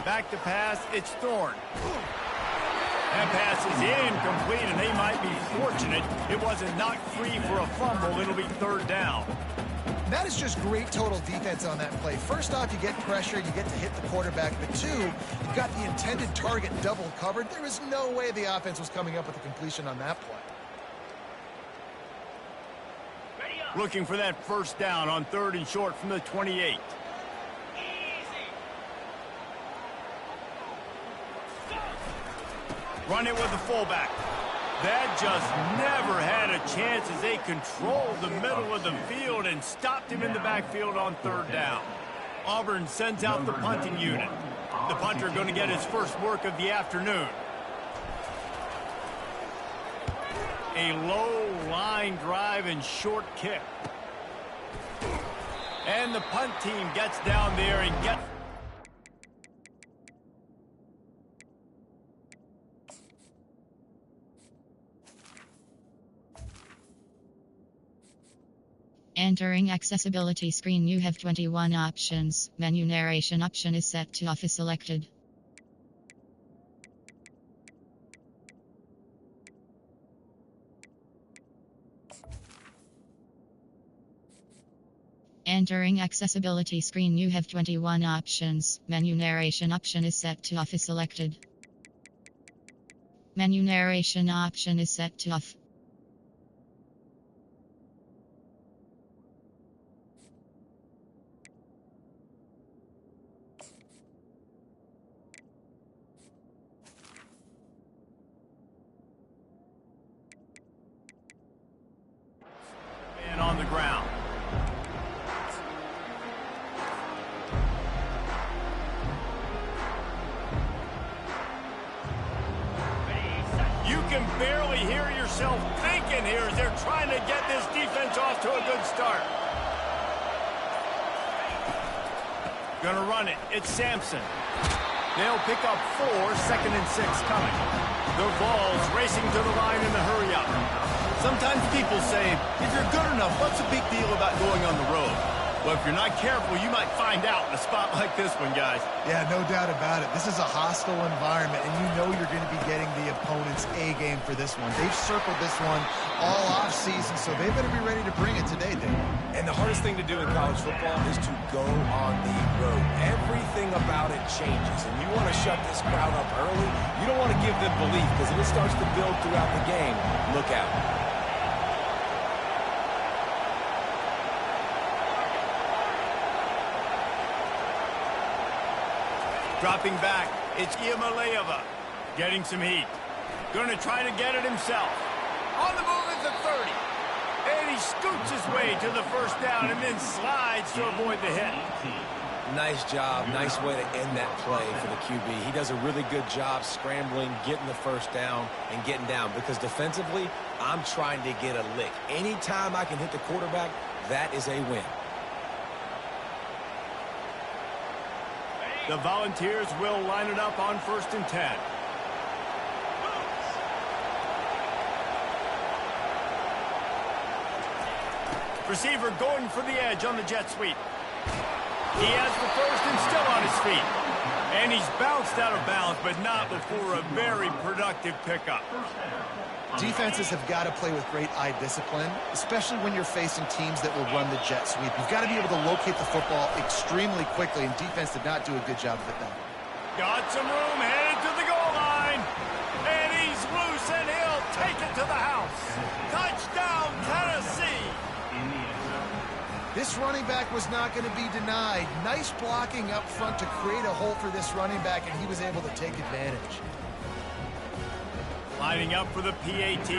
Back to pass, it's Thorne. That pass is incomplete, and they might be fortunate it wasn't knocked free for a fumble. It'll be third down. That is just great total defense on that play. First off, you get pressure, you get to hit the quarterback. But two, you've got the intended target double covered. There was no way the offense was coming up with a completion on that play. Looking for that first down on 3rd and short from the 28. Run it with the fullback. That just never had a chance as they controlled the middle of the field and stopped him in the backfield on 3rd down. Auburn sends out the punting unit. The punter going to get his first work of the afternoon. A low line drive and short kick. And the punt team gets down there and gets... Entering accessibility screen, you have 21 options. Menu narration option is set to off is selected. Entering accessibility screen, you have 21 options. Menu narration option is set to off is selected. Menu narration option is set to off. And on the ground. You can barely hear yourself thinking here as they're trying to get this defense off to a good start. Gonna run it. It's Sampson. They'll pick up 4, 2nd and 6 coming. The ball's racing to the line in the hurry-up. Sometimes people say, if you're good enough, what's the big deal about going on the road? Well, if you're not careful, you might find out in a spot like this one, guys. Yeah, no doubt about it. This is a hostile environment, and you know you're going to be getting the opponent's A game for this one. They've circled this one all off-season, so they better be ready to bring it today, Dave. And the hardest thing to do in college football is to go on the road. Everything about it changes, and you want to shut this crowd up early. You don't want to give them belief, because if it starts to build throughout the game, look out. Dropping back, it's Iamaleava getting some heat. Going to try to get it himself. On the move is the 30. And he scoots his way to the first down and then slides to avoid the hit. Nice job. Nice way to end that play for the QB. He does a really good job scrambling, getting the first down, and getting down. Because defensively, I'm trying to get a lick. Anytime I can hit the quarterback, that is a win. The Volunteers will line it up on 1st and 10. Receiver going for the edge on the jet sweep. He has the first and still on his feet. And he's bounced out of bounds, but not before a very productive pickup. Defenses have got to play with great eye discipline, especially when you're facing teams that will run the jet sweep. You've got to be able to locate the football extremely quickly, and defense did not do a good job of it then. Got some room, headed to the goal line. And he's loose, and he'll take it to the house. Touchdown, Tennessee. This running back was not going to be denied. Nice blocking up front to create a hole for this running back, and he was able to take advantage. Lining up for the PAT.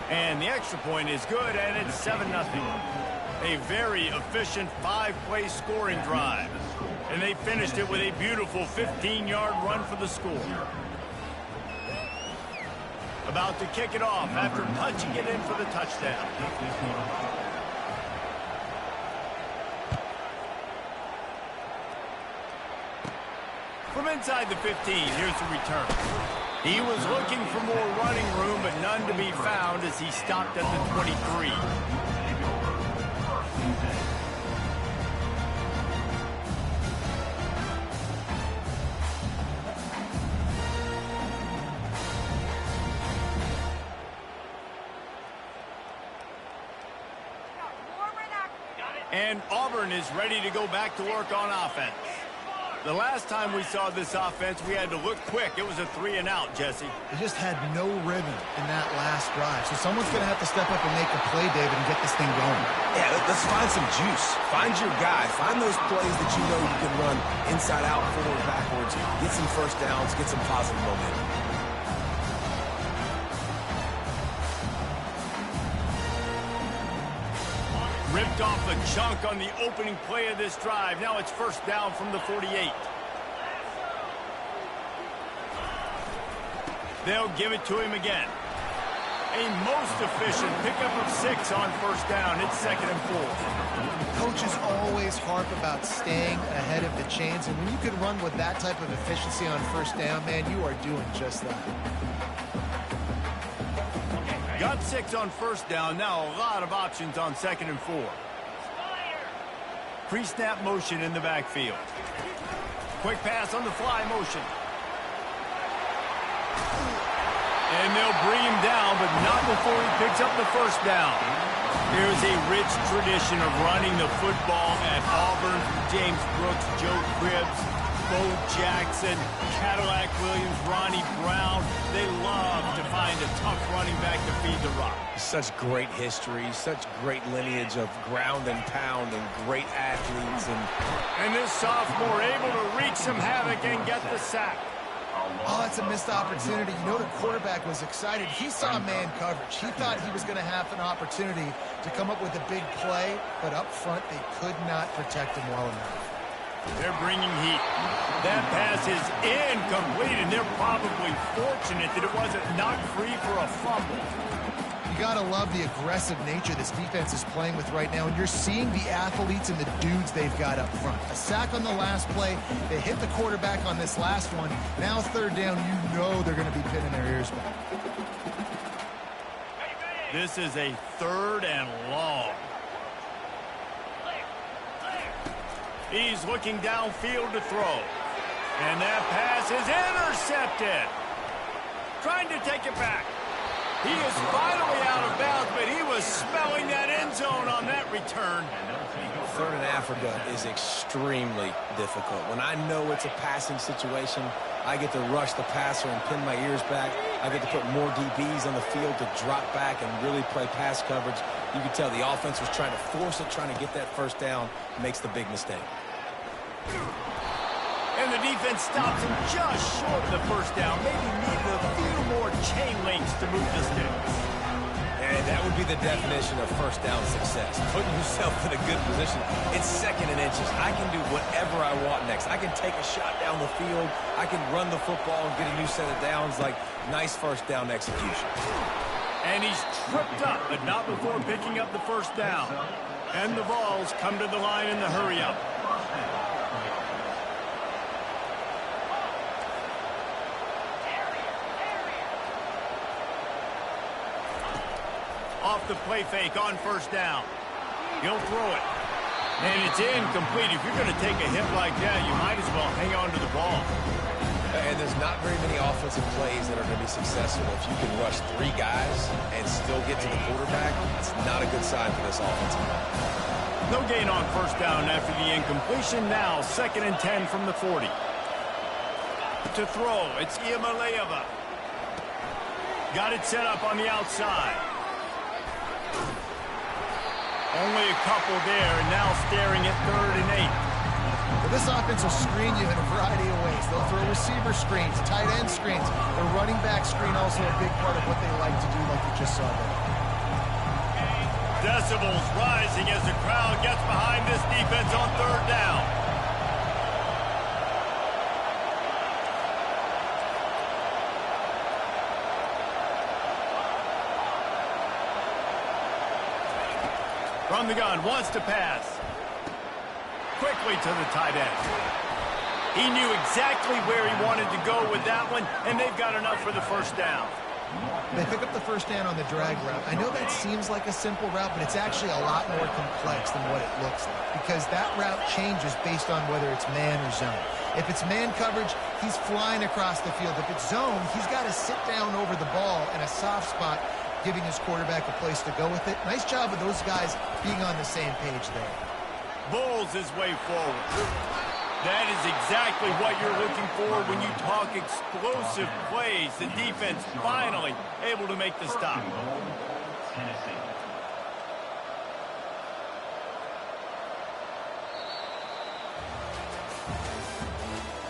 And the extra point is good, and it's 7-0. A very efficient 5-play scoring drive. And they finished it with a beautiful 15-yard run for the score. About to kick it off after punching it in for the touchdown. From inside the 15, here's the return. He was looking for more running room, but none to be found as he stopped at the 23. And Auburn is ready to go back to work on offense. The last time we saw this offense, we had to look quick. It was a 3-and-out, Jesse. They just had no rhythm in that last drive. So someone's going to have to step up and make a play, David, and get this thing going. Yeah, let's find some juice. Find your guy. Find those plays that you know you can run inside out, forward, backwards. Get some first downs. Get some positive momentum. Ripped off a chunk on the opening play of this drive. Now it's first down from the 48. They'll give it to him again. A most efficient pickup of 6 on first down. It's 2nd and 4. Coaches always harp about staying ahead of the chains, and when you can run with that type of efficiency on first down, man, you are doing just that. Got 6 on first down. Now a lot of options on 2nd and 4. Pre-snap motion in the backfield. Quick pass on the fly motion. And they'll bring him down, but not before he picks up the first down. There's a rich tradition of running the football at Auburn. James Brooks, Joe Cribbs, Bo Jackson, Cadillac Williams, Ronnie Brown. They love to find a tough running back to feed the rock. Such great history, such great lineage of ground and pound and great athletes. And this sophomore able to wreak some havoc and get the sack. Oh, it's a missed opportunity. You know, the quarterback was excited. He saw man coverage. He thought he was going to have an opportunity to come up with a big play, but up front, they could not protect him well enough. They're bringing heat. That pass is incomplete, and they're probably fortunate that it wasn't knocked free for a fumble. You got to love the aggressive nature this defense is playing with right now, and you're seeing the athletes and the dudes they've got up front. A sack on the last play. They hit the quarterback on this last one. Now 3rd down, you know they're going to be pinning their ears back. This is a 3rd and long. He's looking downfield to throw. And that pass is intercepted. Trying to take it back. He is finally out of bounds, but he was smelling that end zone on that return. 3rd and Africa is extremely difficult. When I know it's a passing situation, I get to rush the passer and pin my ears back. I get to put more DBs on the field to drop back and really play pass coverage. You can tell the offense was trying to force it, trying to get that first down, makes the big mistake. And the defense stops him just short of the first down. Maybe needed a few more chain links to move the sticks. And that would be the definition of first down success. Putting yourself in a good position. It's 2nd and inches. I can do whatever I want next. I can take a shot down the field. I can run the football and get a new set of downs. Like, nice first down execution. And he's tripped up, but not before picking up the first down. And the Vols come to the line in the hurry-up. Off the play fake on first down. He'll throw it. And it's incomplete. If you're going to take a hit like that, you might as well hang on to the ball. And there's not very many offensive plays that are going to be successful if you can rush 3 guys and still get to the quarterback. It's not a good sign for this offensive line. No gain on first down after the incompletion. Now 2nd and 10 from the 40. To throw, it's Iamaleava. Got it set up on the outside. Only a couple there, and now staring at 3rd and 8. Well, this offense will screen you in a variety of ways. They'll throw receiver screens, tight end screens. The running back screen also a big part of what they like to do, like you just saw there. Decibels rising as the crowd gets behind this defense on 3rd down. From the gun, wants to pass. Quickly to the tight end. He knew exactly where he wanted to go with that one, and they've got enough for the first down. They pick up the first down on the drag route. I know that seems like a simple route, but it's actually a lot more complex than what it looks like, because that route changes based on whether it's man or zone. If it's man coverage, he's flying across the field. If it's zone, he's got to sit down over the ball in a soft spot, giving his quarterback a place to go with it. Nice job of those guys being on the same page there. bulls his way forward. That is exactly what you're looking for when you talk explosive plays. The defense finally able to make the stop.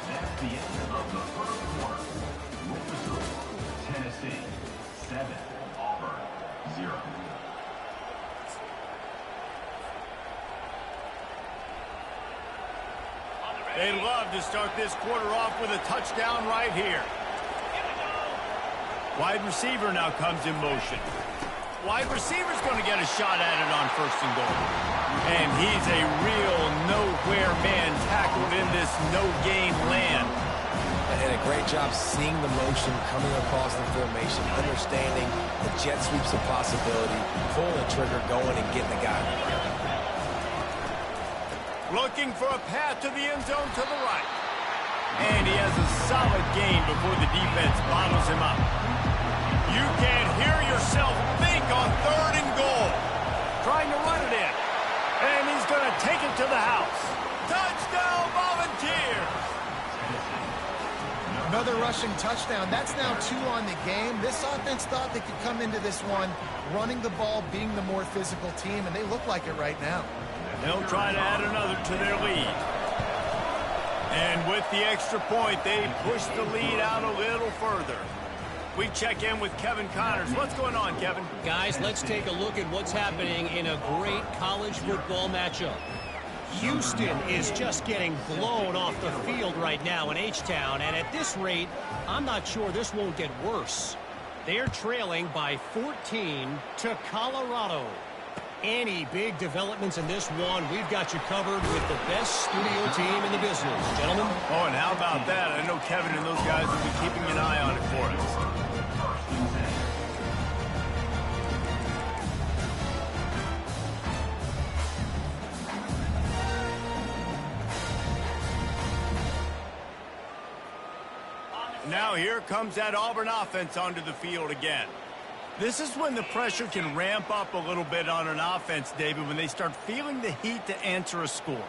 That's the end of the first quarter. With the score, Tennessee 7, Auburn 0. They love to start this quarter off with a touchdown right here. Wide receiver now comes in motion. Wide receiver's going to get a shot at it on 1st and goal. And he's a real nowhere man tackled in this no-gain land. And a great job seeing the motion coming across the formation, understanding the jet sweep's a possibility, pulling the trigger, going and getting the guy. Looking for a path to the end zone to the right. And he has a solid gain before the defense bottles him up. You can't hear yourself think on 3rd and goal. Trying to run it in. And he's going to take it to the house. Touchdown, Volunteers! Another rushing touchdown. That's now 2 on the game. This offense thought they could come into this one running the ball, being the more physical team, and they look like it right now. They'll try to add another to their lead. And with the extra point, they push the lead out a little further. We check in with Kevin Connors. What's going on, Kevin? Guys, let's take a look at what's happening in a great college football matchup. Houston is just getting blown off the field right now in H-Town, and at this rate, I'm not sure this won't get worse. They're trailing by 14 to Colorado. Any big developments in this one, we've got you covered with the best studio team in the business. Gentlemen? Oh, and how about that? I know Kevin and those guys will be keeping an eye on it for us. Now here comes that Auburn offense onto the field again. This is when the pressure can ramp up a little bit on an offense, David, when they start feeling the heat to answer a score.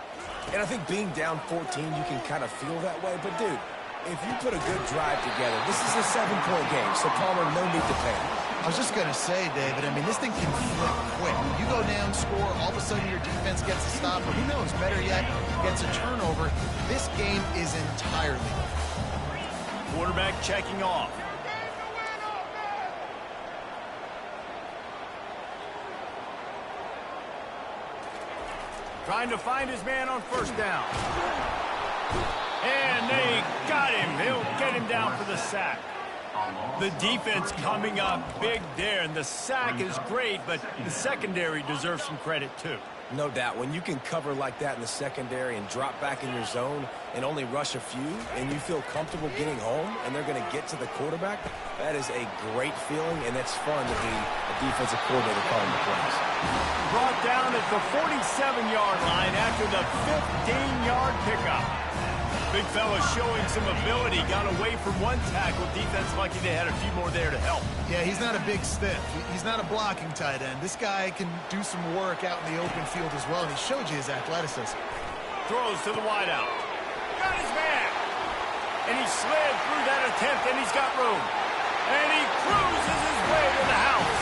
And I think being down 14, you can kind of feel that way. But, dude, if you put a good drive together, this is a 7-point game, so Palmer, no need to panic. I was just going to say, David, I mean, this thing can flip quick. You go down, score, all of a sudden your defense gets a stop, or who knows, better yet, gets a turnover. This game is entirely different. Quarterback checking off. Trying to find his man on 1st down. And they got him. They'll get him down for the sack. The defense coming up big there, and the sack is great, but the secondary deserves some credit too. No doubt. When you can cover like that in the secondary and drop back in your zone and only rush a few, and you feel comfortable getting home, and they're going to get to the quarterback, that is a great feeling, and it's fun to be a defensive coordinator calling the plays. Brought down at the 47-yard line after the 15-yard pickup. Big fella showing some ability, got away from one tackle. Defense lucky they had a few more there to help. Yeah, he's not a big stiff. He's not a blocking tight end. This guy can do some work out in the open field as well, and he showed you his athleticism. Throws to the wideout. Got his man. And he slid through that attempt, and he's got room. And he cruises his way to the house.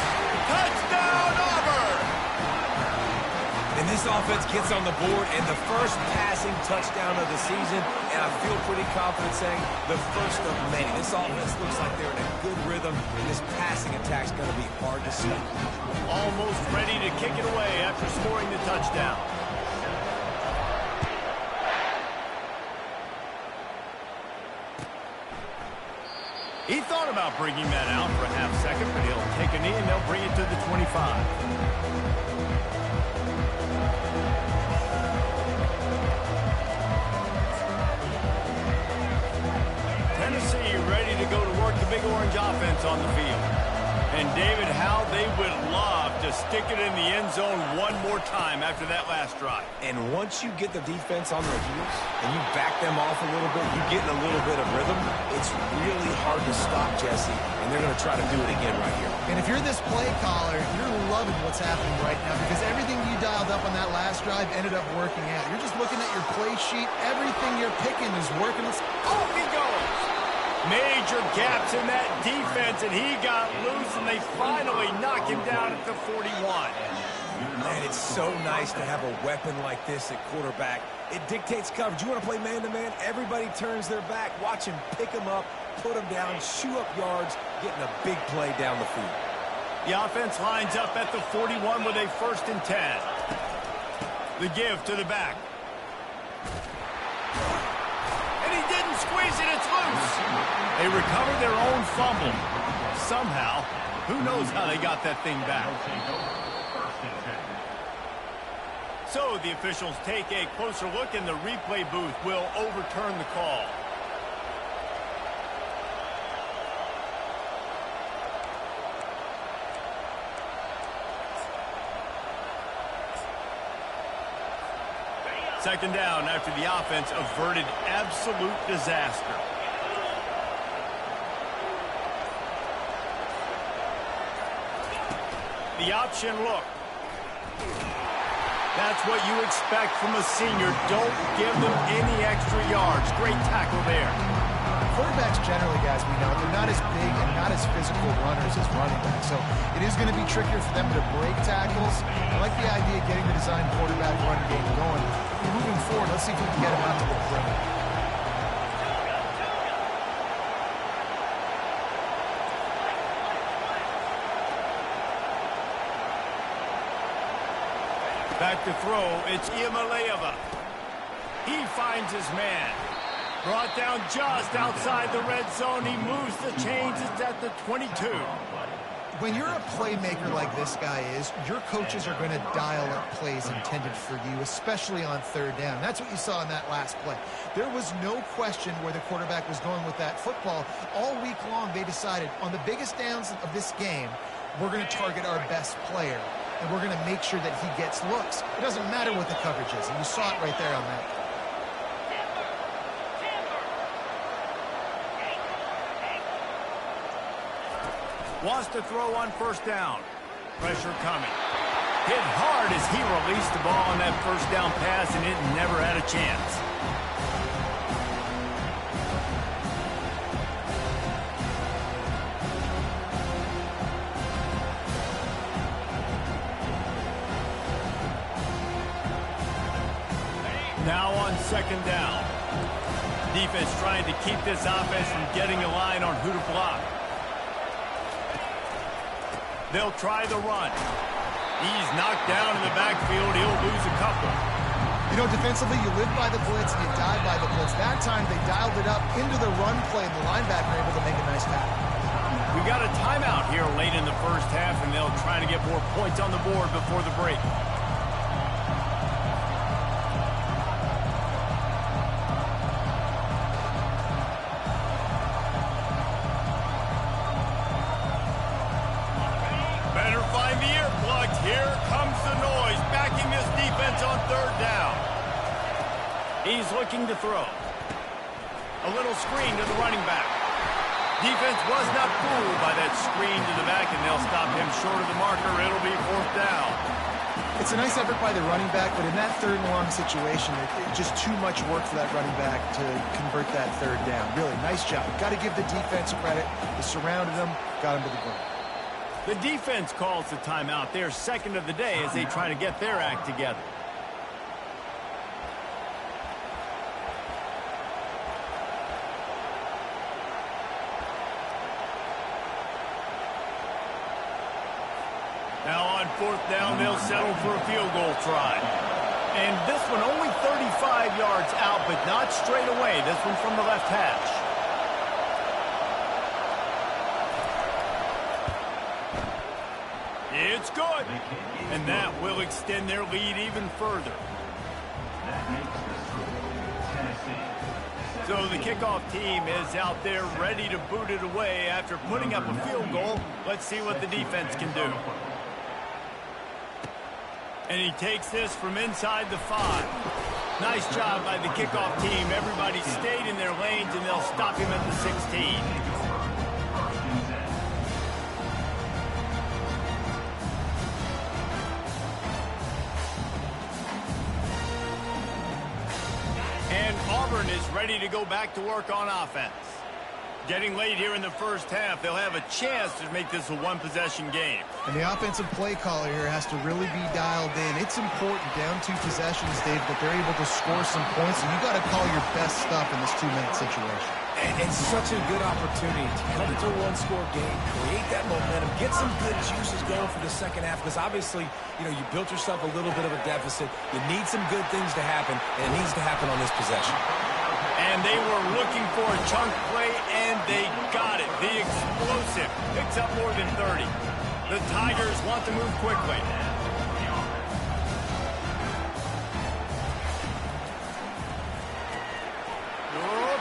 Touchdown, Auburn! And this offense gets on the board, and the first passing touchdown of the season, and I feel pretty confident saying the first of many. This offense looks like they're in a good rhythm, and this passing attack's going to be hard to stop. Almost ready to kick it away after scoring the touchdown. He thought about bringing that out for a half second, but he'll take a knee and they'll bring it to the 25. Tennessee ready to go to work the Big Orange offense on the field. And David, how they would love to stick it in the end zone one more time after that last drive. And once you get the defense on their heels and you back them off a little bit, you get in a little bit of rhythm, it's really hard to stop, Jesse, and they're going to try to do it again right here. And if you're this play caller, you're loving what's happening right now because everything you dialed up on that last drive ended up working out. You're just looking at your play sheet. Everything you're picking is working. Off he goes. Major gaps in that defense, and he got loose, and they finally knock him down at the 41. Man, it's so nice to have a weapon like this at quarterback. It dictates coverage. You want to play man-to-man? Everybody turns their back. Watch him pick him up, put him down, shoot up yards, getting a big play down the field. The offense lines up at the 41 with a 1st and 10. The give to the back. And he didn't squeeze it. It's loose. They recovered their own fumble. Somehow, who knows how they got that thing back. So the officials take a closer look, and the replay booth will overturn the call. Second down after the offense averted absolute disaster. The option look. That's what you expect from a senior. Don't give them any extra yards. Great tackle there. Quarterbacks generally, guys, we know, they're not as big and not as physical runners as running backs. So it is going to be trickier for them to break tackles. I like the idea of getting the design quarterback run game going. Moving forward, let's see if we can get him out to the perimeter. Back to throw, it's Iamaleava. He finds his man. Brought down just outside the red zone. He moves the chains. It's at the 22. When you're a playmaker like this guy is, your coaches are going to dial up plays intended for you, especially on 3rd down. That's what you saw in that last play. There was no question where the quarterback was going with that football. All week long, they decided on the biggest downs of this game, we're going to target our best player. And we're going to make sure that he gets looks. It doesn't matter what the coverage is. And you saw it right there on that. Wants to throw on 1st down. Pressure coming. Hit hard as he released the ball on that 1st down pass, and it never had a chance. Now on 2nd down. Defense trying to keep this offense from getting a line on who to block. They'll try the run. He's knocked down in the backfield. He'll lose a couple. You know, defensively, you live by the blitz and you die by the blitz. That time, they dialed it up into the run play, and the linebacker able to make a nice tackle. We got a timeout here late in the 1st half, and they'll try to get more points on the board before the break. Here comes the noise, backing this defense on 3rd down. He's looking to throw. A little screen to the running back. Defense was not fooled by that screen to the back, and they'll stop him short of the marker. It'll be 4th down. It's a nice effort by the running back, but in that 3rd and long situation, it's just too much work for that running back to convert that 3rd down. Really, nice job. Got to give the defense credit. They surrounded him, got him to the ground. The defense calls the timeout. They're 2nd of the day as they try to get their act together. Now on 4th down, they'll settle for a field goal try. And this one only 35 yards out, but not straight away. This one from the left hash. It's good, and that will extend their lead even further. So the kickoff team is out there ready to boot it away after putting up a field goal. Let's see what the defense can do. And he takes this from inside the 5. Nice job by the kickoff team. Everybody stayed in their lanes, and they'll stop him at the 16. Auburn is ready to go back to work on offense. Getting late here in the first half, they'll have a chance to make this a one-possession game. And the offensive play caller here has to really be dialed in. It's important down 2 possessions, Dave, that they're able to score some points. And you got to call your best stuff in this 2-minute situation. And it's such a good opportunity to come into a one-score game, create that momentum, get some good juices going for the second half. Because obviously, you built yourself a little bit of a deficit. You need some good things to happen, and it needs to happen on this possession. And they were looking for a chunk play, and they got it. The explosive picks up more than 30. The Tigers want to move quickly.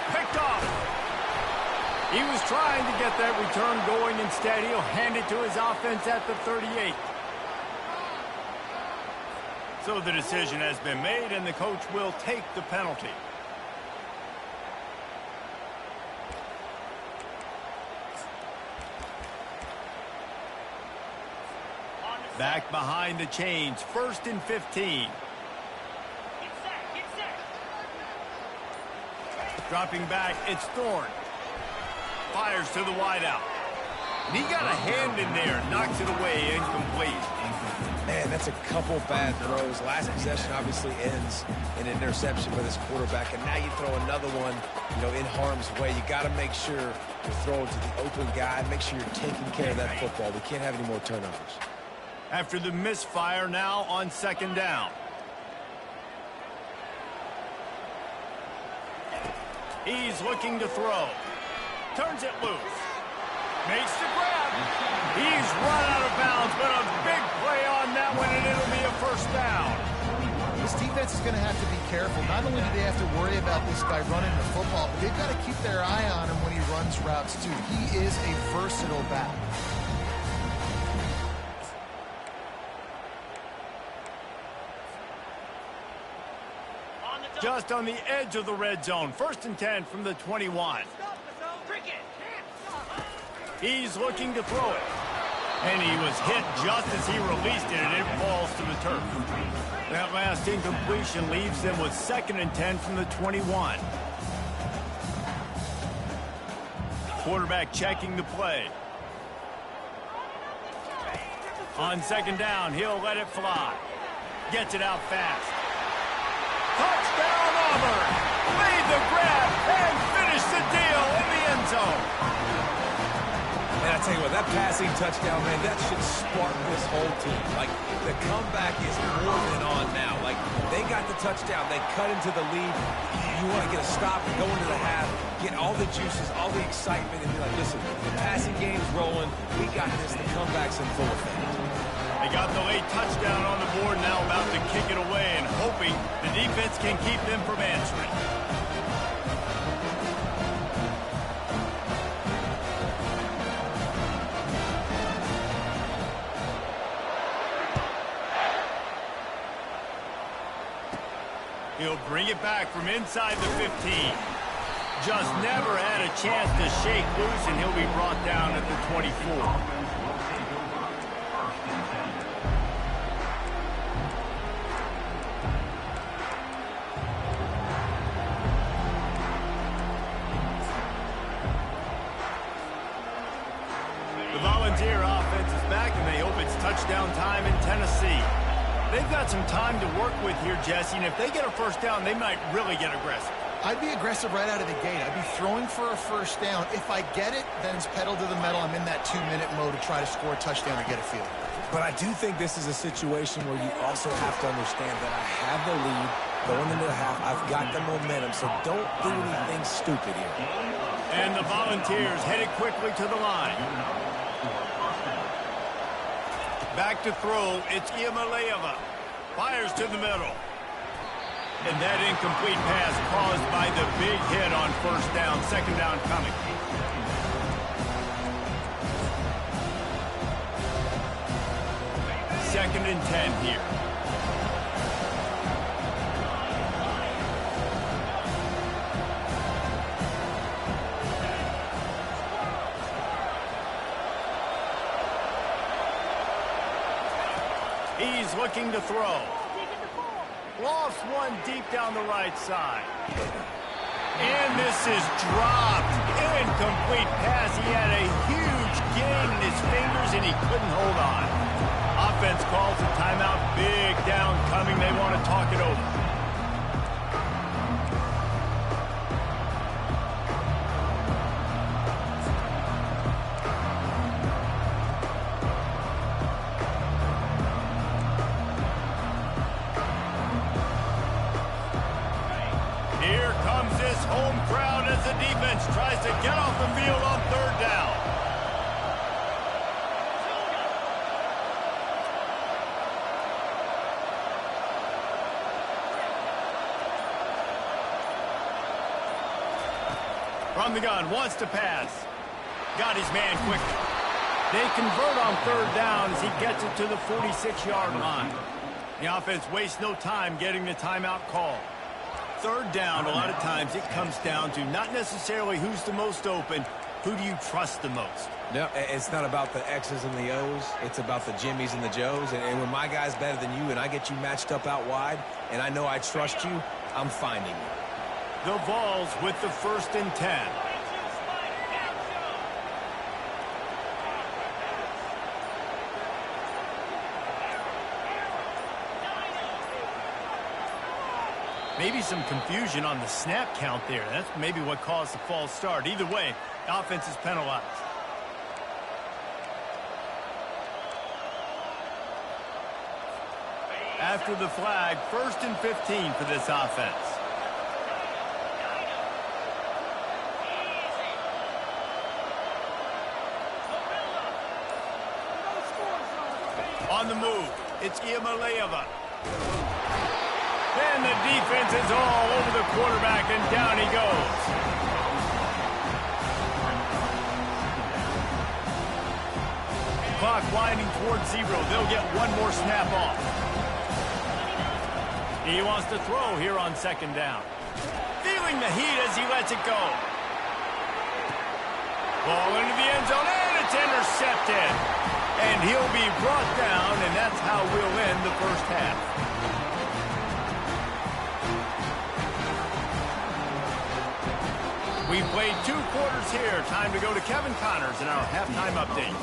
Picked off. He was trying to get that return going. Instead, he'll hand it to his offense at the 38. So the decision has been made, and the coach will take the penalty. Back behind the chains, 1st and 15. Dropping back, it's Thorne. Fires to the wideout. He got a hand in there, knocks it away, incomplete. Man, that's a couple bad throws. Last possession obviously ends in an interception for this quarterback, and now you throw another one, in harm's way. You got to make sure you're throwing to the open guy. Make sure you're taking care of that football. We can't have any more turnovers. After the misfire, now on 2nd down. He's looking to throw. Turns it loose. Makes the grab. He's run out of bounds, but a big play on that one, and it'll be a 1st down. This defense is going to have to be careful. Not only do they have to worry about this guy running the football, but they've got to keep their eye on him when he runs routes, too. He is a versatile back. Just on the edge of the red zone. 1st and 10 from the 21. He's looking to throw it. And he was hit just as he released it, and it falls to the turf. That last incompletion leaves them with 2nd and 10 from the 21. Quarterback checking the play. On 2nd down, he'll let it fly. Gets it out fast. Touchdown, Auburn! Made the grab and finished the deal in the end zone. And I tell you what, that passing touchdown, man, that should spark this whole team. Like, the comeback is more than on now. Like, they got the touchdown. They cut into the lead. You want to get a stop and go into the half, get all the juices, all the excitement, and be like, listen, the passing game's rolling. We got this. The comeback's in full effect. They got the late touchdown on the board, now about to kick it away and hoping the defense can keep them from answering. He'll bring it back from inside the 15. Just never had a chance to shake loose, and he'll be brought down at the 24. The Volunteer offense is back, and they hope it's touchdown time in Tennessee. They've got some time to work with here, Jesse, and if they get a 1st down, they might really get aggressive. I'd be aggressive right out of the gate. I'd be throwing for a 1st down. If I get it, then it's pedal to the metal. I'm in that 2-minute mode to try to score a touchdown or get a field. But I do think this is a situation where you also have to understand that I have the lead going into the half. I've got the momentum, so don't do anything stupid here. And the Volunteers headed quickly to the line. Back to throw, it's Iamaleava. Fires to the middle. And that incomplete pass caused by the big hit on 1st down, 2nd down coming. Second and 10 here. He's looking to throw. Lost one deep down the right side. And this is dropped. Incomplete pass. He had a huge gain in his fingers, and he couldn't hold on. Offense calls a timeout. Big down coming. They want to talk it over. Here comes this home crowd as the defense tries to get off the field on third down. From the gun, wants to pass. Got his man quickly. They convert on third down as he gets it to the 46-yard line. The offense wastes no time getting the timeout call. Third down, a lot of times it comes down to not necessarily who's the most open, who do you trust the most? No, it's not about the X's and the O's. It's about the Jimmies and the Joes. And when my guy's better than you and I get you matched up out wide and I know I trust you, I'm finding you. The Vols with the 1st and 10. Maybe some confusion on the snap count there. That's maybe what caused the false start. Either way, the offense is penalized. After the flag, 1st and 15 for this offense. On the move, it's Iamaleava. And the defense is all over the quarterback, and down he goes. Clock winding towards 0. They'll get one more snap off. He wants to throw here on 2nd down. Feeling the heat as he lets it go. Ball into the end zone, and it's intercepted. And he'll be brought down, and that's how we'll end the first half. We've played 2 quarters here. Time to go to Kevin Connors in our halftime update.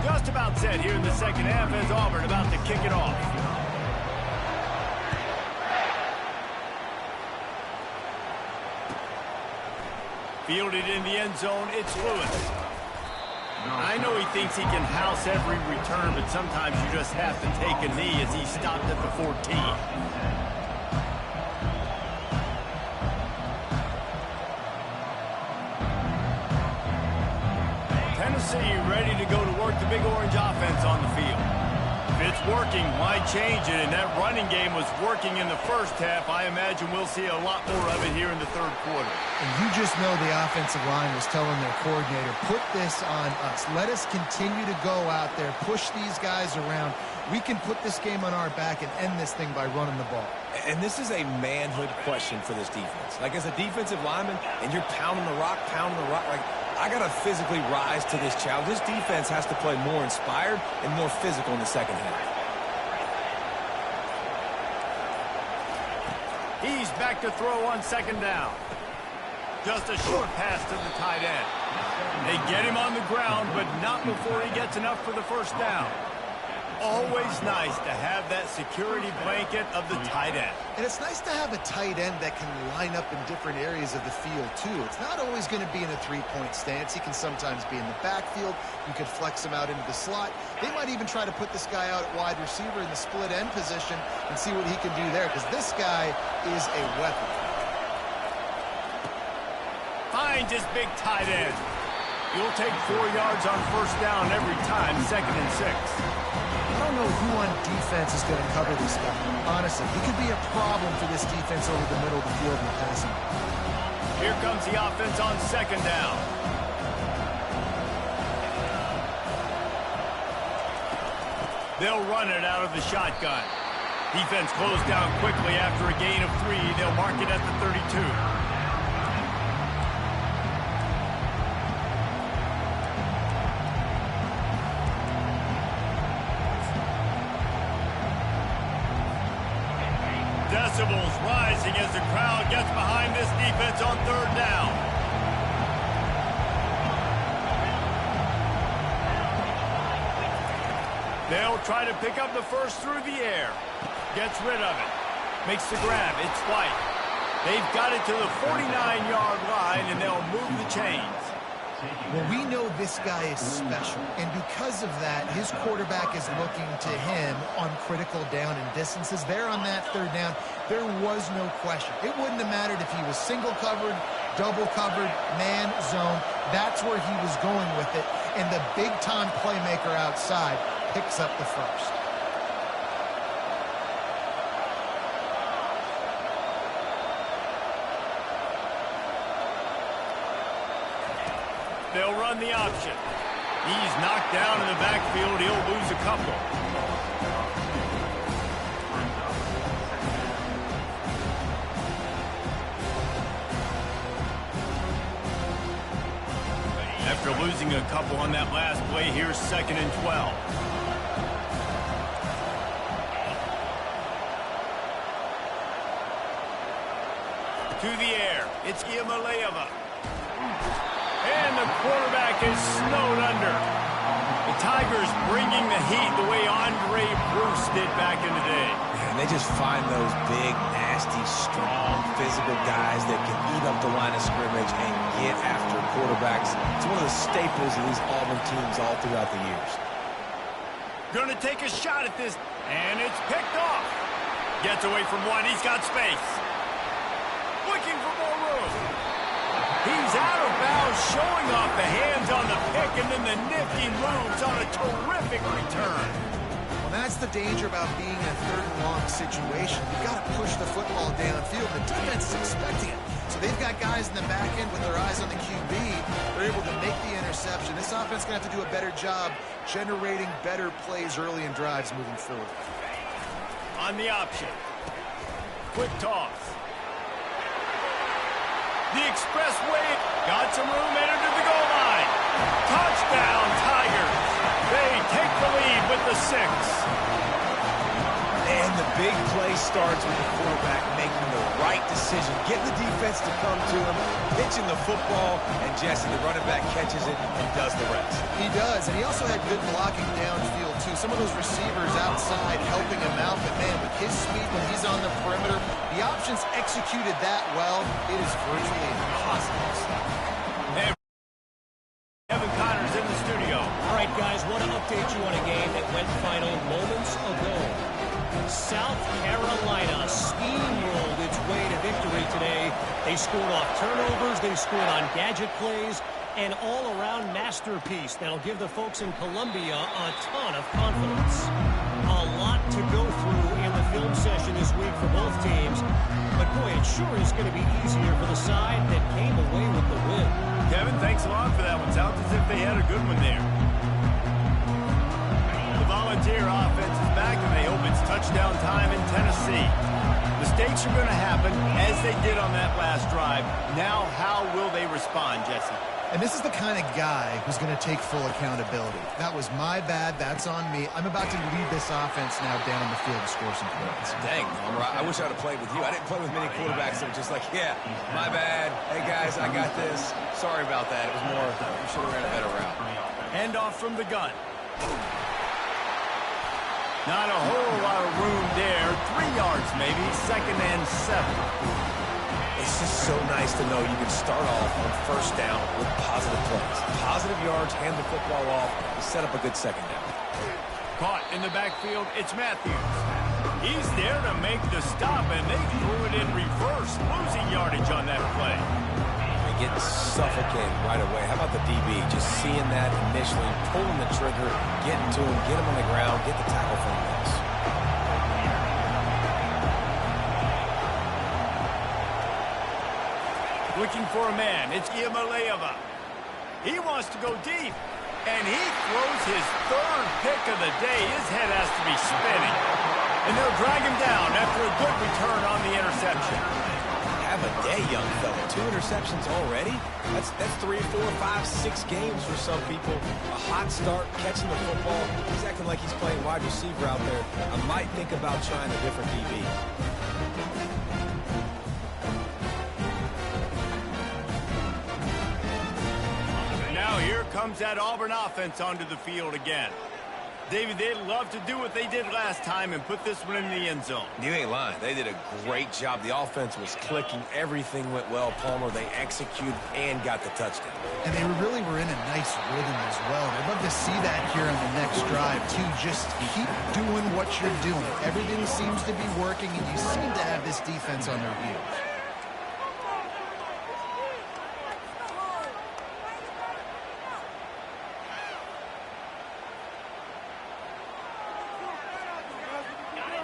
Just about set here in the second half as Auburn about to kick it off. Fielded in the end zone, it's Lewis. I know he thinks he can house every return, but sometimes you just have to take a knee as he stopped at the 14. Tennessee ready to go to work the Big Orange offense on the field. If it's working, why change it? And that running game was working in the first half. I imagine we'll see a lot more of it here in the third quarter. And you just know the offensive line was telling their coordinator, put this on us. Let us continue to go out there, push these guys around. We can put this game on our back and end this thing by running the ball. And this is a manhood question for this defense. Like, as a defensive lineman, and you're pounding the rock, like, I got to physically rise to this challenge. This defense has to play more inspired and more physical in the second half. He's back to throw on 2nd down. Just a short pass to the tight end. They get him on the ground, but not before he gets enough for the 1st down. Always nice to have that security blanket of the tight end. And it's nice to have a tight end that can line up in different areas of the field, too. It's not always going to be in a 3-point stance. He can sometimes be in the backfield. You could flex him out into the slot. They might even try to put this guy out at wide receiver in the split end position and see what he can do there, because this guy is a weapon. Finds his big tight end. You'll take 4 yards on 1st down every time, 2nd and 6. I don't know who on defense is going to cover this guy. Honestly, he could be a problem for this defense over the middle of the field in the passing. Here comes the offense on 2nd down. They'll run it out of the shotgun. Defense closed down quickly after a gain of 3. They'll mark it at the 32. decibels rising as the crowd gets behind this defense on third down. They'll try to pick up the first through the air. Gets rid of it. Makes the grab. It's White. They've got it to the 49-yard line, and they'll move the chains. Well, we know this guy is special, and because of that, his quarterback is looking to him on critical down and distances. There on that third down, there was no question. It wouldn't have mattered if he was single covered, double covered, man, zone. That's where he was going with it, and the big-time playmaker outside picks up the first. They'll run the option. He's knocked down in the backfield. He'll lose a couple. After losing a couple on that last play, here's 2nd and 12. To the air. It's Iamaleava. And the quarterback is snowed under. The Tigers bringing the heat the way Andre Bruce did back in the day. And they just find those big, nasty, strong, physical guys that can eat up the line of scrimmage and get after quarterbacks. It's one of the staples of these Auburn teams all throughout the years. Going to take a shot at this, and it's picked off. Gets away from one. He's got space. Looking for more room. He's out of bounds, showing off the hands on the pick, and then the nifty moves on a terrific return. Well, that's the danger about being in a third and long situation. You've got to push the football downfield. The defense is expecting it. So they've got guys in the back end with their eyes on the QB. They're able to make the interception. This offense is going to have to do a better job generating better plays early in drives moving forward. On the option. Quick toss. The expressway got some room, entered to the goal line. Touchdown, Tigers. They take the lead with the 6. And the big play starts with the quarterback making the right decision, getting the defense to come to him, pitching the football, and Jesse, the running back, catches it and does the rest. He does, and he also had good blocking downfield, too. Some of those receivers outside helping him out, but, man, with his speed when he's on the perimeter, the options executed that well. It is virtually impossible to stop. Hey, Kevin Connor's in the studio. All right, guys, want to update you on a game that went final moments ago. South Carolina steamrolled its way to victory today. They scored off turnovers, they scored on gadget plays, an all-around masterpiece that'll give the folks in Columbia a ton of confidence. A lot to go through in the film session this week for both teams, but boy, it sure is going to be easier for the side that came away with the win. Kevin, thanks a lot for that one. Sounds as if they had a good one there. The Volunteer offense is back, and they hope it's touchdown time in Tennessee. Mistakes are going to happen, as they did on that last drive. Now, how will they respond, Jesse? And this is the kind of guy who's going to take full accountability. That was my bad. That's on me. I'm about to lead this offense now down the field to score some points. Dang, I wish I would have played with you. I didn't play with many quarterbacks that were just like, yeah, my bad. Hey, guys, I got this. Sorry about that. It was more, we should have ran a better route. Handoff from the gun. Not a whole lot of room there. 3 yards maybe. 2nd and 7. It's just so nice to know you can start off on first down with positive plays. Positive yards, hand the football off, set up a good second down. Caught in the backfield, it's Matthews. He's there to make the stop, and they threw it in reverse, losing yardage on that play. They're getting suffocated right away. How about the DB? Just seeing that initially, pulling the trigger, getting to him, get him on the ground, get the tackle for him. Looking for a man. It's Iamaleava. He wants to go deep, and he throws his 3rd pick of the day. His head has to be spinning. And they'll drag him down after a good return on the interception. Have a day, young fella. 2 interceptions already? That's 3, 4, 5, 6 games for some people. A hot start, catching the football. He's acting like he's playing wide receiver out there. I might think about trying a different DB. comes that Auburn offense onto the field again. David, they'd love to do what they did last time and put this one in the end zone. You ain't lying. They did a great job. The offense was clicking. Everything went well, Palmer. They executed and got the touchdown. And they really were in a nice rhythm as well. I'd love to see that here on the next drive, too. Just keep doing what you're doing. Everything seems to be working, and you seem to have this defense on their heels.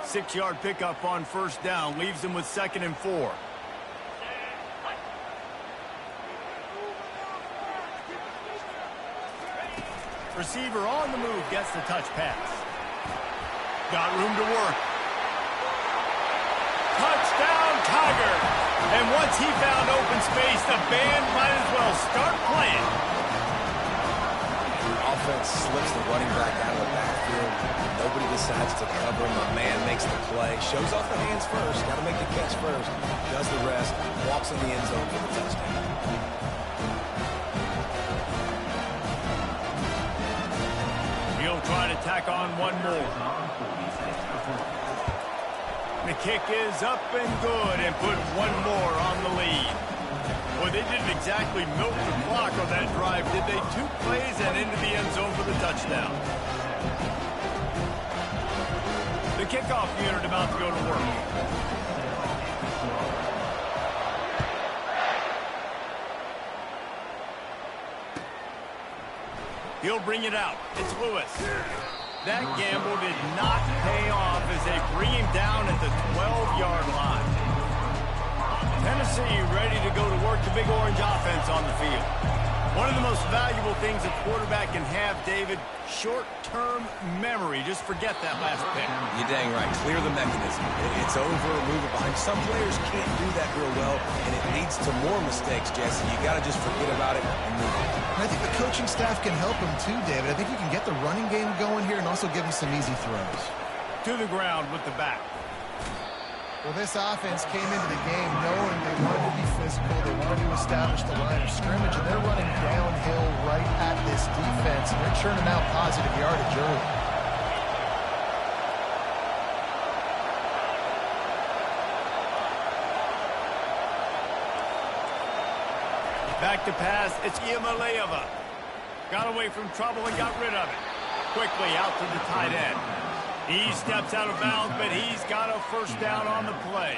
Six-yard pickup on first down leaves them with 2nd and 4. Receiver on the move gets the touch pass. Got room to work. Touchdown, Tiger! And once he found open space, the band might as well start playing. Offense slips the running back out of the backfield. Nobody decides to cover him. A man makes the play. Shows off the hands first. Got to make the catch first. Does the rest. Walks in the end zone for the touchdown. He'll try to tack on one more. The kick is up and good and put one more on the lead. Well, they didn't exactly milk the clock on that drive, did they? 2 plays and into the end zone for the touchdown. The kickoff unit about to go to work. He'll bring it out. It's Lewis. That gamble did not pay off as they bring him down at the 12-yard line. Tennessee ready to go to work the Big Orange offense on the field. One of the most valuable things a quarterback can have, David, short-term memory. Just forget that last pick. You're dang right. Clear the mechanism. It's over, move it behind. Some players can't do that real well, and it leads to more mistakes, Jesse. You got to just forget about it and move on. And I think the coaching staff can help him too, David. I think you can get the running game going here and also give him some easy throws. To the ground with the back. Well, this offense came into the game knowing they wanted to be physical, they wanted to establish the line of scrimmage, and they're running downhill right at this defense, and they're churning out positive yardage early. Back to pass, it's Iamaleava. Got away from trouble and got rid of it. Quickly out to the tight end. He steps out of bounds, but he's got a first down on the play.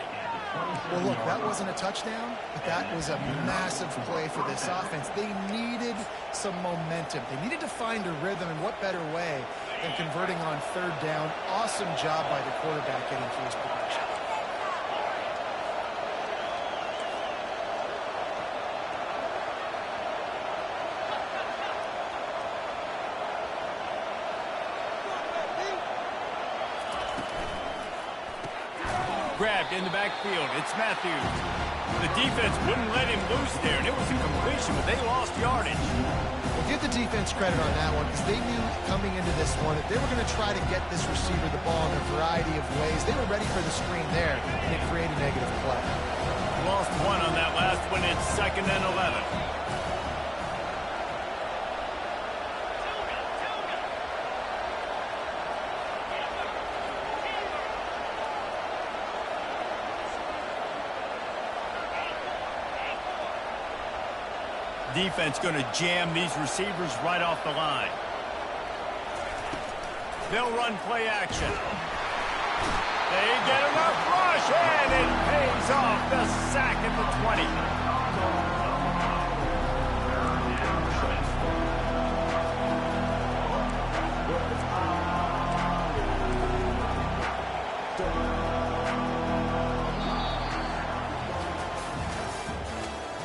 Well, look, that wasn't a touchdown, but that was a massive play for this offense. They needed some momentum. They needed to find a rhythm, and what better way than converting on 3rd down. Awesome job by the quarterback getting through his progression. Grabbed in the backfield. It's Matthews. The defense wouldn't let him loose there, and it was a completion, but they lost yardage. Well, give the defense credit on that one because they knew coming into this one that they were going to try to get this receiver the ball in a variety of ways. They were ready for the screen there, and it created a negative play. Lost one on that last one. It's 2nd and 11. Defense going to jam these receivers right off the line. They'll run play action. They get enough rush, and it pays off. The sack at the 20.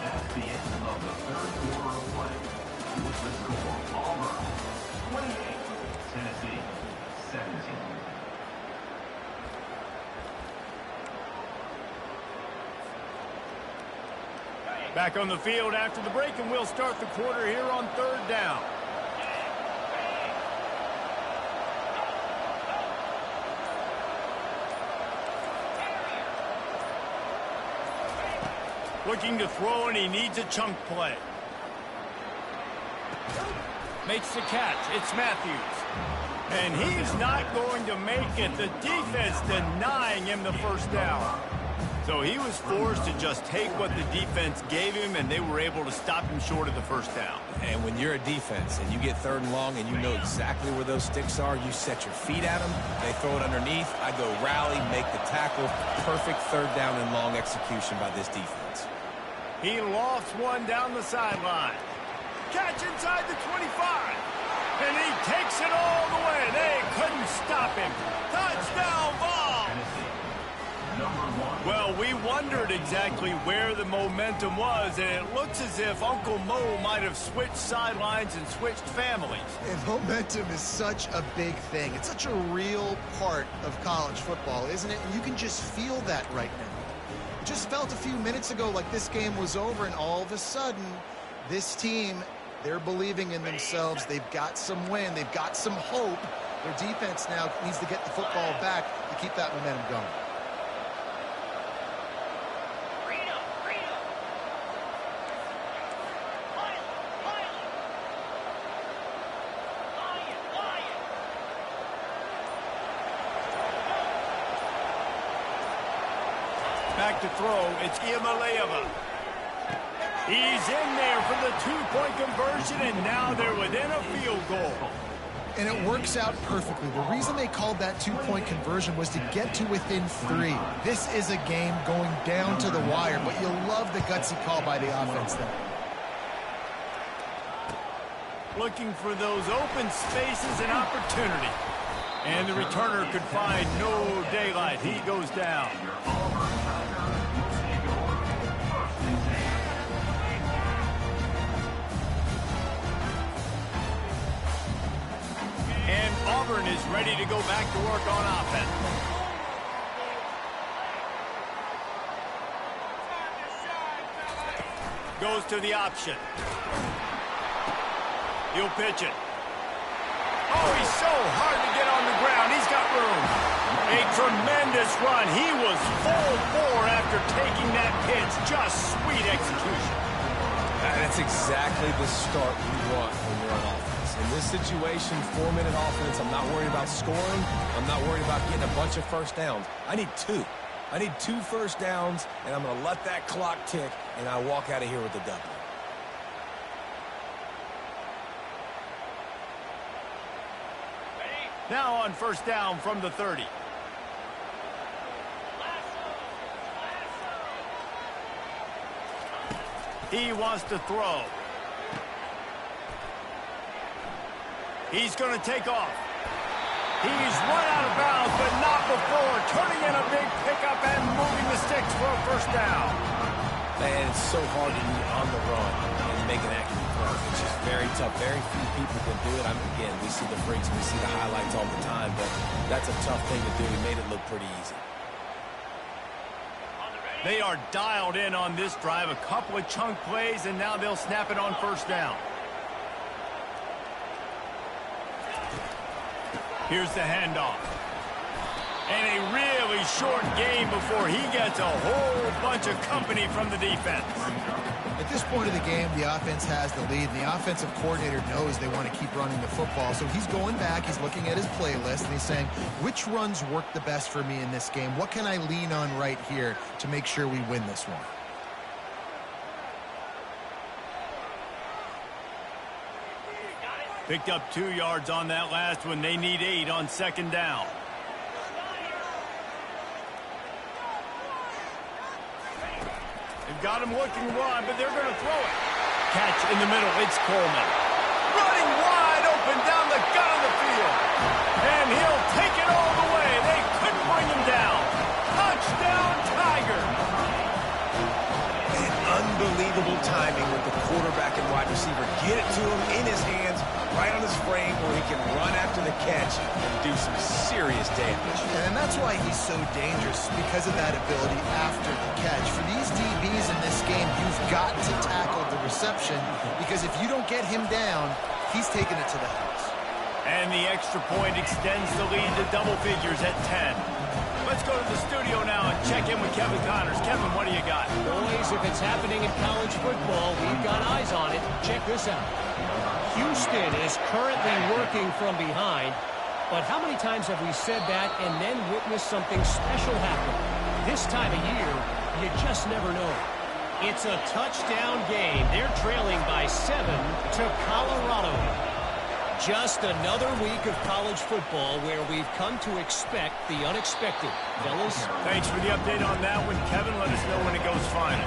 That's the end of the 3rd quarter of play. With the score, Auburn 28, Tennessee 17. Back on the field after the break, and we'll start the quarter here on 3rd down. Looking to throw, and he needs a chunk play. Makes the catch. It's Matthews. And he's not going to make it. The defense denying him the first down. So he was forced to just take what the defense gave him, and they were able to stop him short of the first down. And when you're a defense and you get 3rd and long and you know exactly where those sticks are, you set your feet at them, they throw it underneath, I go rally, make the tackle. Perfect 3rd down and long execution by this defense. He lofts one down the sideline. Catch inside the 25. And he takes it all the way. They couldn't stop him. Touchdown ball. Well, we wondered exactly where the momentum was, and it looks as if Uncle Mo might have switched sidelines and switched families. And momentum is such a big thing. It's such a real part of college football, isn't it? And you can just feel that right now. It just felt a few minutes ago like this game was over, and all of a sudden, this team, they're believing in themselves. They've got some wind. They've got some hope. Their defense now needs to get the football back to keep that momentum going. Back to throw, it's Iamaleava. He's in there for the 2-point conversion, and now they're within a field goal. And it works out perfectly. The reason they called that 2-point conversion was to get to within 3. This is a game going down to the wire, but you'll love the gutsy call by the offense there. Looking for those open spaces and opportunity. And the returner could find no daylight. He goes down. And Auburn is ready to go back to work on offense. Goes to the option. He'll pitch it. Oh, he's so hard to get on the ground. He's got room. A tremendous run. He was full bore after taking that pitch. Just sweet execution. That's exactly the start you want when you're on offense. In this situation, 4-minute offense, I'm not worried about scoring. I'm not worried about getting a bunch of first downs. I need 2. I need 2 first downs, and I'm going to let that clock tick, and I walk out of here with the W. Now on first down from the 30. He wants to throw. He's going to take off. He's run out of bounds, but not before turning in a big pickup and moving the sticks for a first down. Man, it's so hard to be on the run and make an accurate throw. It's just very tough. Very few people can do it. Again, we see the freaks, we see the highlights all the time, but that's a tough thing to do. He made it look pretty easy. They are dialed in on this drive. A couple of chunk plays, and now they'll snap it on first down. Here's the handoff. And a really short game before he gets a whole bunch of company from the defense. At this point of the game, the offense has the lead, and the offensive coordinator knows they want to keep running the football. So he's going back, he's looking at his playlist, and he's saying, which runs work the best for me in this game? What can I lean on right here to make sure we win this one? Picked up 2 yards on that last one. They need 8 on second down. They've got him looking wide, but they're going to throw it. Catch in the middle. It's Coleman. Running wide open down the gut of the field. And he'll take it all the way. They couldn't bring him down. Touchdown, Tiger. And unbelievable timing with the quarterback and wide receiver. Get it to him in his hands, right on his frame where he can run after the catch and do some serious damage. And that's why he's so dangerous, because of that ability after the catch. For these DBs in this game, you've got to tackle the reception, because if you don't get him down, he's taking it to the house. And the extra point extends the lead to double figures at 10. Let's go to the studio now and check in with Kevin Connors. Kevin, what do you got? Boys, if it's happening in college football, we've got eyes on it. Check this out. Houston is currently working from behind, but how many times have we said that and then witnessed something special happen? This time of year, you just never know. It's a touchdown game. They're trailing by 7 to Colorado. Just another week of college football where we've come to expect the unexpected. Fellas? Thanks for the update on that one, Kevin. Let us know when it goes final.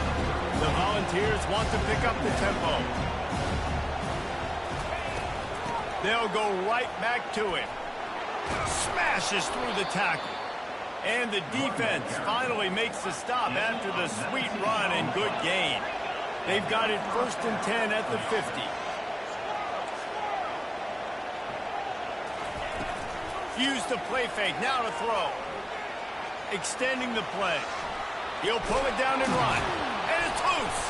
The Volunteers want to pick up the tempo. They'll go right back to it. Smashes through the tackle. And the defense finally makes the stop after the sweet run and good gain. They've got it 1st and 10 at the 50. Use the play fake, now to throw. Extending the play. He'll pull it down and run. And it's loose.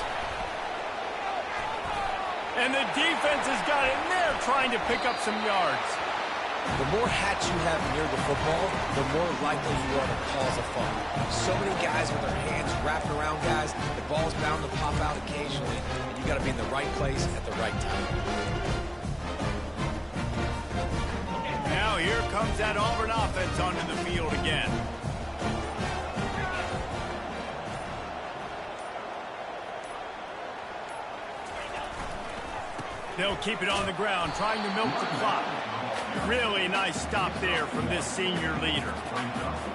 And the defense has got it, and they're trying to pick up some yards. The more hats you have near the football, the more likely you are to cause a fumble. So many guys with their hands wrapped around guys, the ball's bound to pop out occasionally, and you got to be in the right place at the right time. Now here comes that Auburn offense onto the field again. They'll keep it on the ground, trying to milk the clock. Really nice stop there from this senior leader.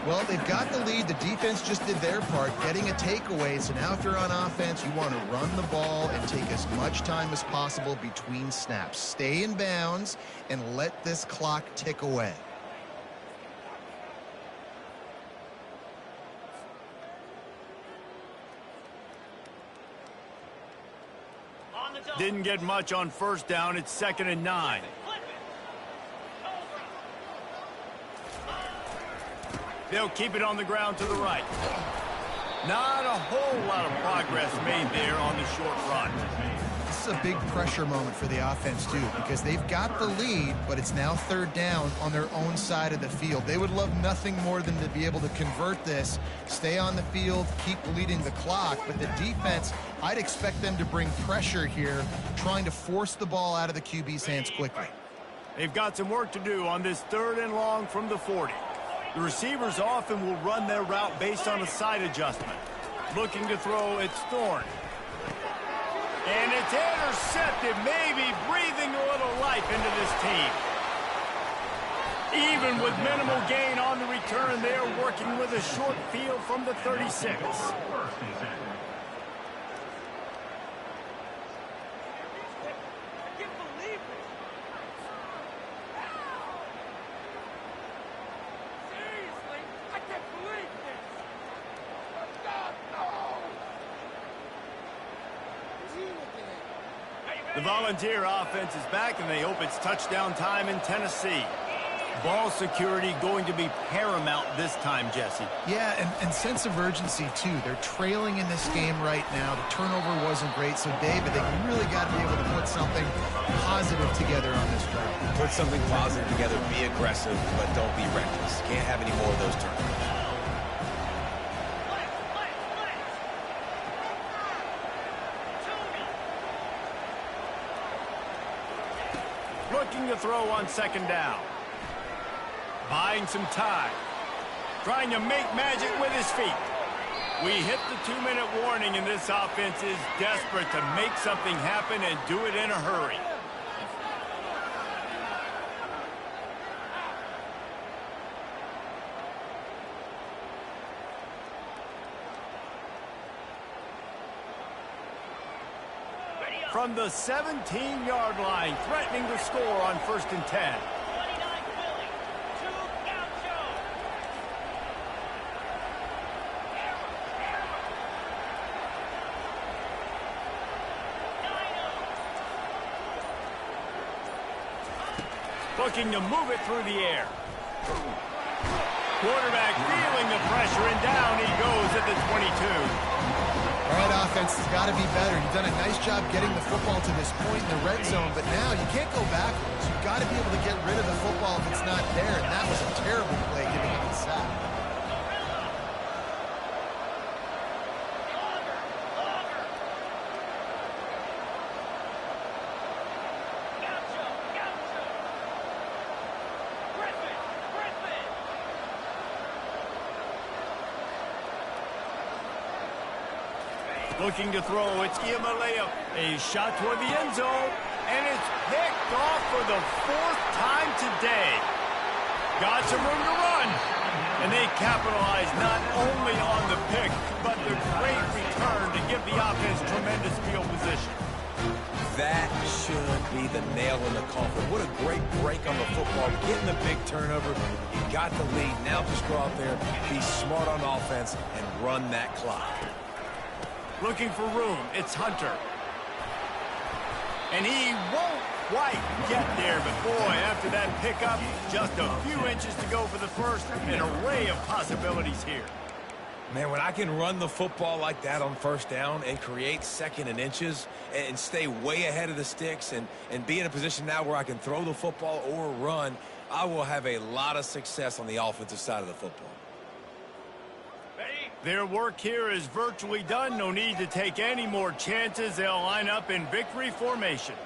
Well, they've got the lead. The defense just did their part, getting a takeaway. So now if you're on offense, you want to run the ball and take as much time as possible between snaps. Stay in bounds and let this clock tick away. Didn't get much on 1st down. It's 2nd and 9. They'll keep it on the ground to the right. Not a whole lot of progress made there on the short run. This is a big pressure moment for the offense, too, because they've got the lead, but it's now 3rd down on their own side of the field. They would love nothing more than to be able to convert this, stay on the field, keep leading the clock, but the defense, I'd expect them to bring pressure here, trying to force the ball out of the QB's hands quickly. They've got some work to do on this 3rd and long from the 40. The receivers often will run their route based on a side adjustment. Looking to throw, it's Thorne. And it's intercepted, maybe breathing a little life into this team. Even with minimal gain on the return, they're working with a short field from the 36. The Volunteer offense is back, and they hope it's touchdown time in Tennessee. Ball security going to be paramount this time, Jesse. Yeah, and sense of urgency, too. They're trailing in this game right now. The turnover wasn't great, so, David, they really got to be able to put something positive together on this drive. Put something positive together, be aggressive, but don't be reckless. Can't have any more of those turnovers. Looking to throw on 2nd down. Buying some time. Trying to make magic with his feet. We hit the 2-minute warning, and this offense is desperate to make something happen and do it in a hurry. From the 17-yard line, threatening to score on 1st and 10. Looking to move it through the air. Quarterback feeling the pressure, and down he goes at the 22. All right, offense has got to be better. You've done a nice job getting the football to this point in the red zone, but now you can't go backwards. You've got to be able to get rid of the football if it's not there, and that was a terrible play giving up the sack. Looking to throw, it's Giamaleya. A shot toward the end zone, and it's picked off for the 4th time today. Got some room to run, and they capitalize not only on the pick, but the great return to give the offense tremendous field position. That should be the nail in the coffin. What a great break on the football. Getting the big turnover. You got the lead. Now just go out there, be smart on offense, and run that clock. Looking for room. It's Hunter. And he won't quite get there, but boy, after that pickup, just a few inches to go for the first. An array of possibilities here. Man, when I can run the football like that on first down and create 2nd and inches and stay way ahead of the sticks and be in a position now where I can throw the football or run, I will have a lot of success on the offensive side of the football. Their work here is virtually done. No need to take any more chances. They'll line up in victory formation.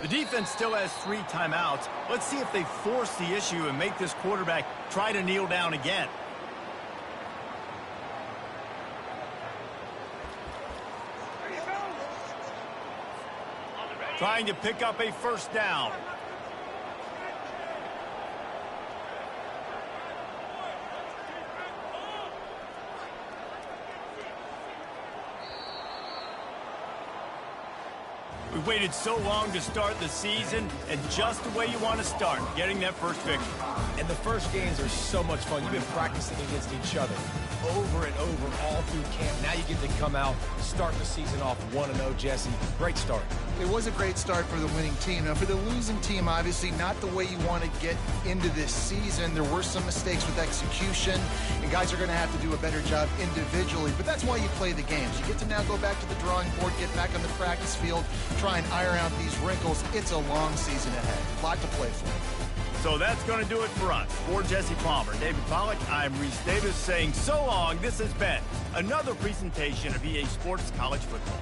The defense still has 3 timeouts. Let's see if they force the issue and make this quarterback try to kneel down again. Trying to pick up a first down. We waited so long to start the season, and just the way you want to start, getting that first victory. And the first games are so much fun. You've been practicing against each other over and over all through camp. Now you get to come out, start the season off 1-0, Jesse. Great start. It was a great start for the winning team. Now, for the losing team, obviously not the way you want to get into this season. There were some mistakes with execution, and guys are going to have to do a better job individually. But that's why you play the games. You get to now go back to the drawing board, get back on the practice field, try and iron out these wrinkles. It's a long season ahead. A lot to play for. So that's going to do it for us. For Jesse Palmer, David Pollack, I'm Reese Davis saying so long. This has been another presentation of EA Sports College Football.